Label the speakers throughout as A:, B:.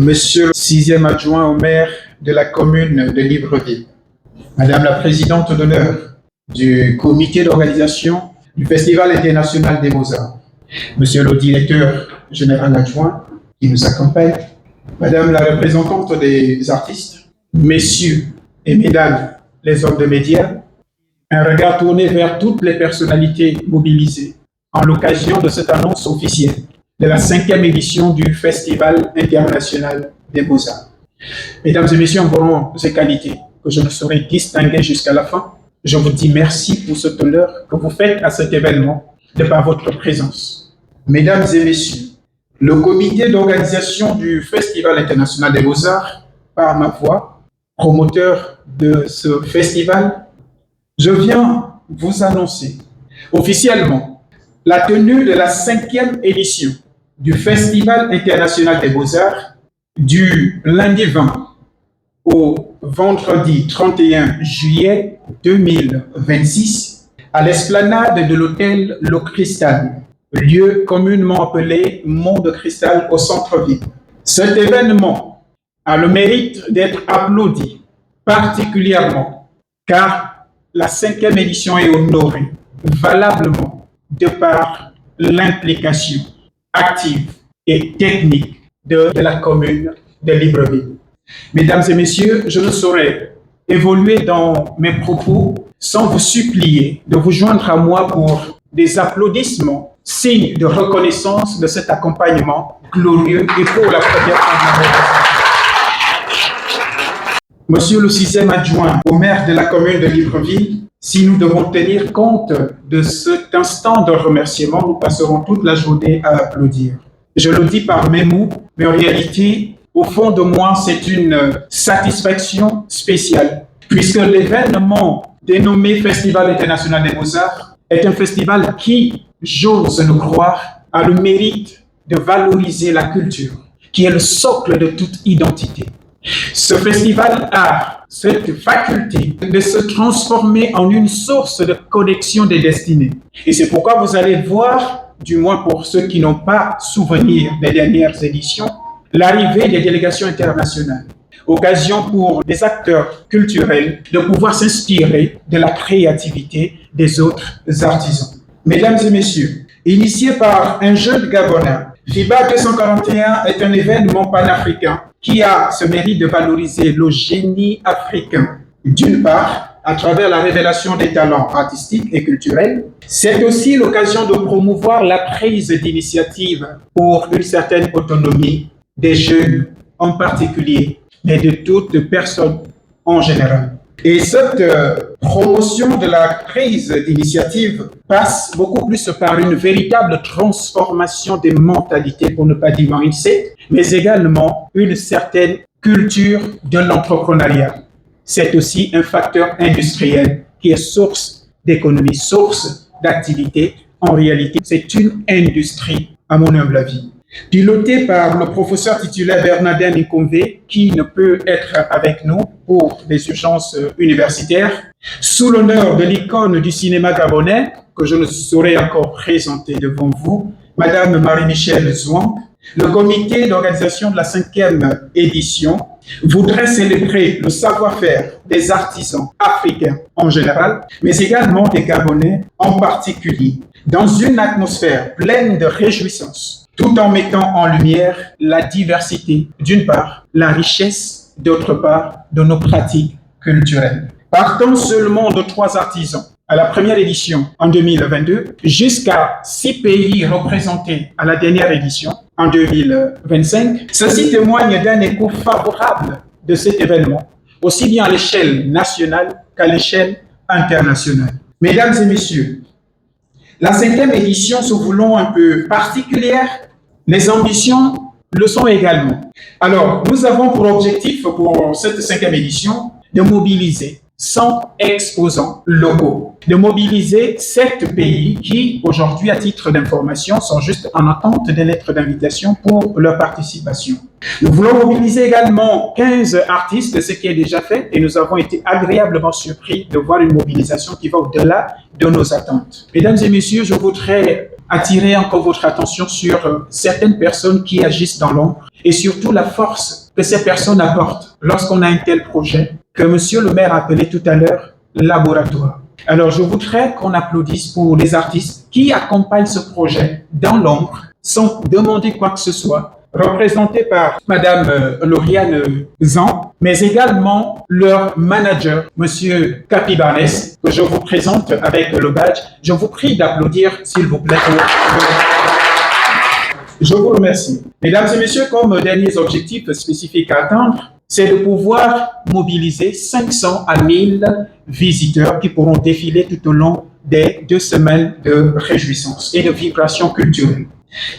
A: Monsieur le sixième adjoint au maire de la commune de Libreville, Madame la présidente d'honneur du comité d'organisation du Festival international des Beaux-Arts, Monsieur le directeur général adjoint qui nous accompagne, Madame la représentante des artistes, Messieurs et Mesdames les hommes de médias, un regard tourné vers toutes les personnalités mobilisées en l'occasion de cette annonce officielle de la 5e édition du Festival international des Beaux-Arts. Mesdames et messieurs, en vos rangs et qualités que je ne saurais distinguer jusqu'à la fin, je vous dis merci pour cet honneur que vous faites à cet événement de par votre présence. Mesdames et messieurs, le comité d'organisation du Festival international des Beaux-Arts, par ma voix, promoteur de ce festival, je viens vous annoncer officiellement la tenue de la 5e édition du Festival international des Beaux-Arts du lundi 20 au vendredi 31 juillet 2026 à l'esplanade de l'hôtel Le Cristal, lieu communément appelé Mont de Cristal au centre-ville. Cet événement a le mérite d'être applaudi particulièrement car la 5e édition est honorée valablement de par l'implication active et technique de la commune de Libreville. Mesdames et messieurs, je ne saurais évoluer dans mes propos sans vous supplier de vous joindre à moi pour des applaudissements, signe de reconnaissance de cet accompagnement glorieux et pour la première fois. Monsieur le sixième adjoint au maire de la commune de Libreville, si nous devons tenir compte de cet instant de remerciement, nous passerons toute la journée à applaudir. Je le dis par mes mots, mais en réalité, au fond de moi, c'est une satisfaction spéciale, puisque l'événement dénommé Festival international des Beaux-Arts est un festival qui, j'ose le croire, a le mérite de valoriser la culture, qui est le socle de toute identité. Ce festival a cette faculté de se transformer en une source de connexion des destinées. Et c'est pourquoi vous allez voir, du moins pour ceux qui n'ont pas souvenir des dernières éditions, l'arrivée des délégations internationales. Occasion pour des acteurs culturels de pouvoir s'inspirer de la créativité des autres artisans. Mesdames et messieurs, initié par un jeune Gabonais, FIBA 241 est un événement panafricain qui a ce mérite de valoriser le génie africain. D'une part, à travers la révélation des talents artistiques et culturels, c'est aussi l'occasion de promouvoir la prise d'initiative pour une certaine autonomie des jeunes en particulier, mais de toutes personnes en général. Et cette promotion de la prise d'initiative passe beaucoup plus par une véritable transformation des mentalités, pour ne pas dire mindset, mais également une certaine culture de l'entrepreneuriat. C'est aussi un facteur industriel qui est source d'économie, source d'activité. En réalité, c'est une industrie, à mon humble avis. Piloté par le professeur titulaire Bernardin Nkomvé, qui ne peut être avec nous pour des urgences universitaires, sous l'honneur de l'icône du cinéma gabonais, que je ne saurais encore présenter devant vous, Madame Marie-Michel Zouang, le comité d'organisation de la 5e édition voudrait célébrer le savoir-faire des artisans africains en général, mais également des Gabonais en particulier, dans une atmosphère pleine de réjouissance, tout en mettant en lumière la diversité, d'une part, la richesse, d'autre part, de nos pratiques culturelles. Partant seulement de 3 artisans à la première édition en 2022, jusqu'à 6 pays représentés à la dernière édition en 2025, ceci témoigne d'un écho favorable de cet événement, aussi bien à l'échelle nationale qu'à l'échelle internationale. Mesdames et messieurs, la 5e édition se voulant un peu particulière, les ambitions le sont également. Alors, nous avons pour objectif pour cette 5e édition de mobiliser 100 exposants locaux, de mobiliser 7 pays qui, aujourd'hui, à titre d'information, sont juste en attente des lettres d'invitation pour leur participation. Nous voulons mobiliser également 15 artistes, ce qui est déjà fait, et nous avons été agréablement surpris de voir une mobilisation qui va au-delà de nos attentes. Mesdames et messieurs, je voudrais attirer encore votre attention sur certaines personnes qui agissent dans l'ombre et surtout la force que ces personnes apportent lorsqu'on a un tel projet que Monsieur le maire a appelé tout à l'heure laboratoire. Alors, je voudrais qu'on applaudisse pour les artistes qui accompagnent ce projet dans l'ombre, sans demander quoi que ce soit, représentés par Madame Lauriane Zan, mais également leur manager, Monsieur Capibanes, que je vous présente avec le badge. Je vous prie d'applaudir, s'il vous plaît. Je vous remercie. Mesdames et messieurs, comme derniers objectifs spécifiques à atteindre, c'est de pouvoir mobiliser 500 à 1000 visiteurs qui pourront défiler tout au long des 2 semaines de réjouissance et de vibration culturelle.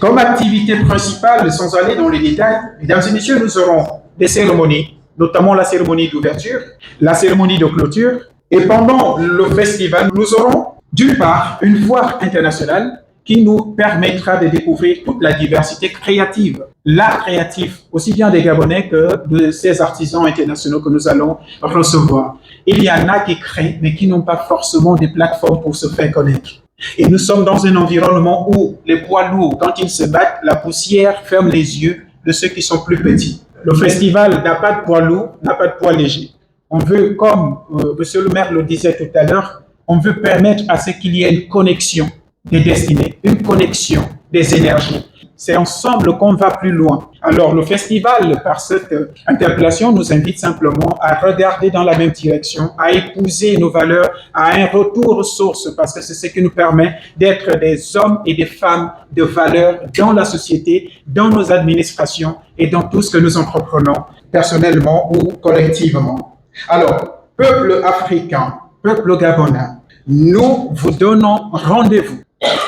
A: Comme activité principale, sans aller dans les détails, mesdames et messieurs, nous aurons des cérémonies, notamment la cérémonie d'ouverture, la cérémonie de clôture, et pendant le festival, nous aurons d'une part une foire internationale qui nous permettra de découvrir toute la diversité créative, l'art créatif, aussi bien des Gabonais que de ces artisans internationaux que nous allons recevoir. Il y en a qui créent, mais qui n'ont pas forcément des plateformes pour se faire connaître. Et nous sommes dans un environnement où les poids lourds, quand ils se battent, la poussière ferme les yeux de ceux qui sont plus petits. Le festival n'a pas de poids lourd, n'a pas de poids léger. On veut, comme Monsieur le maire le disait tout à l'heure, on veut permettre à ce qu'il y ait une connexion des destinées, une connexion des énergies. C'est ensemble qu'on va plus loin. Alors, le festival, par cette interpellation, nous invite simplement à regarder dans la même direction, à épouser nos valeurs, à un retour aux sources, parce que c'est ce qui nous permet d'être des hommes et des femmes de valeur dans la société, dans nos administrations et dans tout ce que nous entreprenons, personnellement ou collectivement. Alors, peuple africain, peuple gabonais, nous vous donnons rendez-vous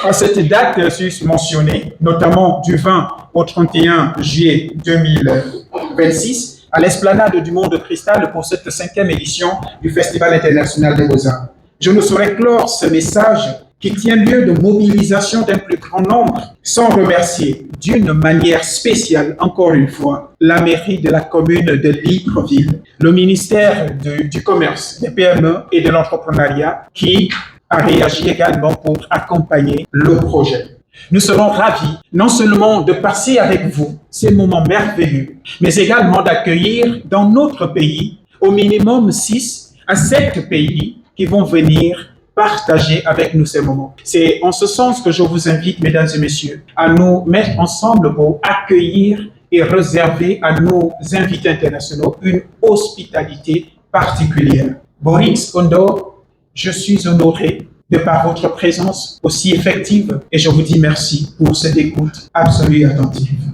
A: à cette date mentionnée, notamment du 20 au 31 juillet 2026, à l'esplanade du Monde de Cristal pour cette 5e édition du Festival international des Beaux-Arts. Je ne saurais clore ce message qui tient lieu de mobilisation d'un plus grand nombre sans remercier d'une manière spéciale, encore une fois, la mairie de la commune de Libreville, le ministère du Commerce, des PME et de l'entrepreneuriat qui a réagi également pour accompagner le projet. Nous serons ravis non seulement de passer avec vous ces moments merveilleux, mais également d'accueillir dans notre pays au minimum 6 à 7 pays qui vont venir partager avec nous ces moments. C'est en ce sens que je vous invite, mesdames et messieurs, à nous mettre ensemble pour accueillir et réserver à nos invités internationaux une hospitalité particulière. Boris Kondo, je suis honoré de par votre présence aussi effective et je vous dis merci pour cette écoute absolue et attentive.